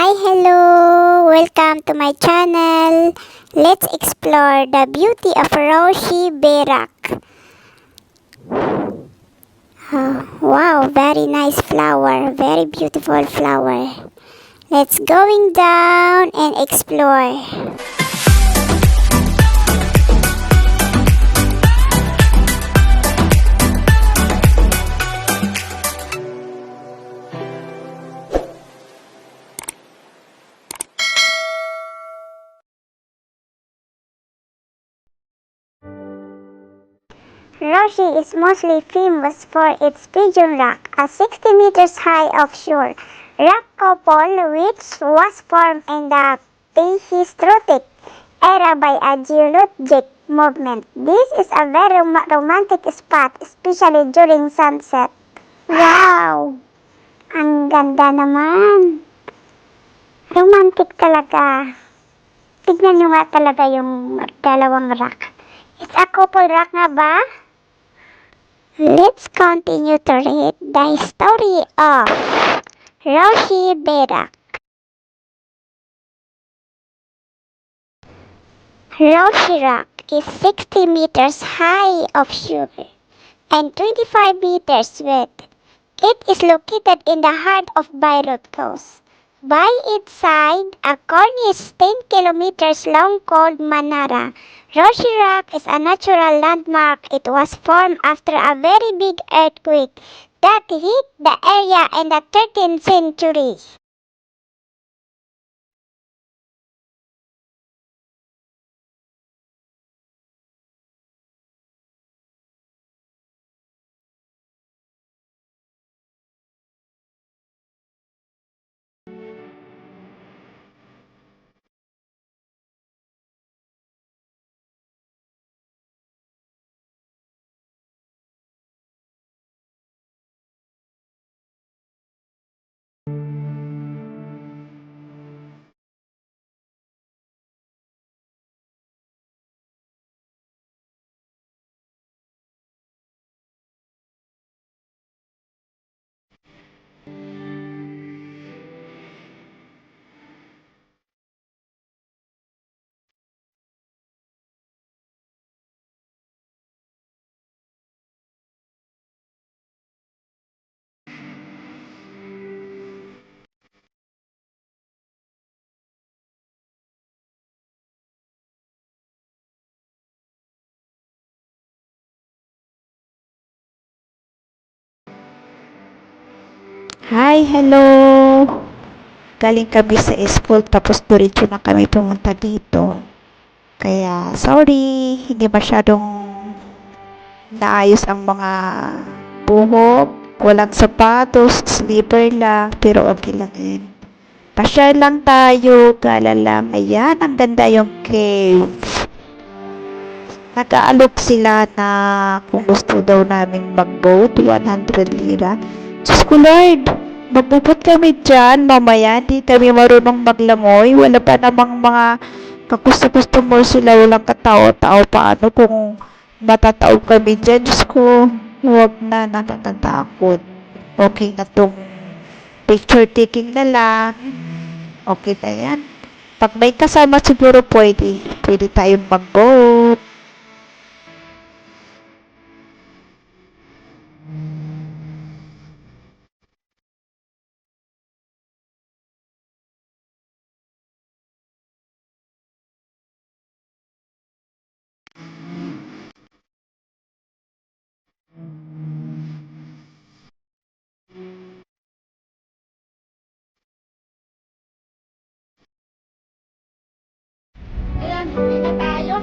Hi, hello! Welcome to my channel. Let's explore the beauty of Roshi Berak. Wow, very nice flower. Very beautiful flower. Let's going down and explore. Roshi is mostly famous for its Pigeon Rock, a 60 meters high offshore rock couple which was formed in the prehistoric era by a geologic movement. This is a very romantic spot, especially during sunset. Wow! Ang ganda naman! Romantic talaga. Tignan nyo nga talaga yung dalawang rock. It's a couple rock nga ba? Let's continue to read the story of Roshi Berak. Roshi Rock is 60 meters high offshore and 25 meters width. It is located in the heart of Beirut Coast. By its side, a cornice 10 kilometers long called Manara. Roshi Rock is a natural landmark. It was formed after a very big earthquake that hit the area in the 13th century. Hi, hello! Galing kami sa school tapos diretso na kami pumunta dito. Kaya, sorry, hindi masyadong naayos ang mga buhok. Walang sapatos, slipper lang, pero okay lang yun. Pasyal lang tayo, gala lang. Ayan, ang ganda yung cave. Nag-aalok sila na kung gusto daw naming mag-boat, 100 lira. Diyos ko Lord, magbubot kami dyan, mamaya di kami marunong maglangoy. Wala pa namang mga kagusto-customer sila, walang katao-tao. Paano kung matataob kami dyan? Diyos ko, huwag na, nakakatakot. Okay na tong picture taking na lang. Okay na yan. Pag may kasama siguro pwede tayong mag-boat. Ayan, hindi na tayo.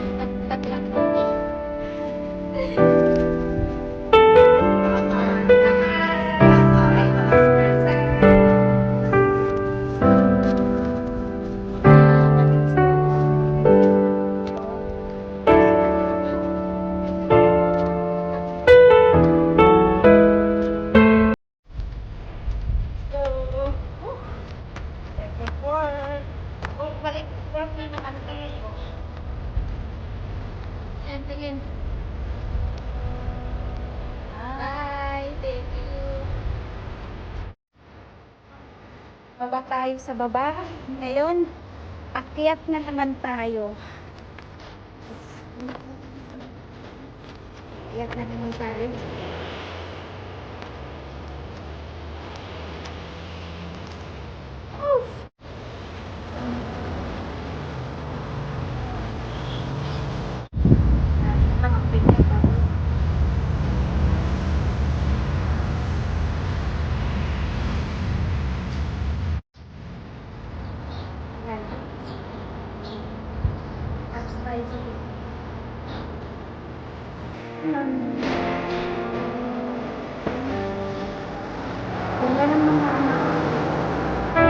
Baba tayo sa baba. Ngayon, akyat na naman tayo. Akyat na naman tayo.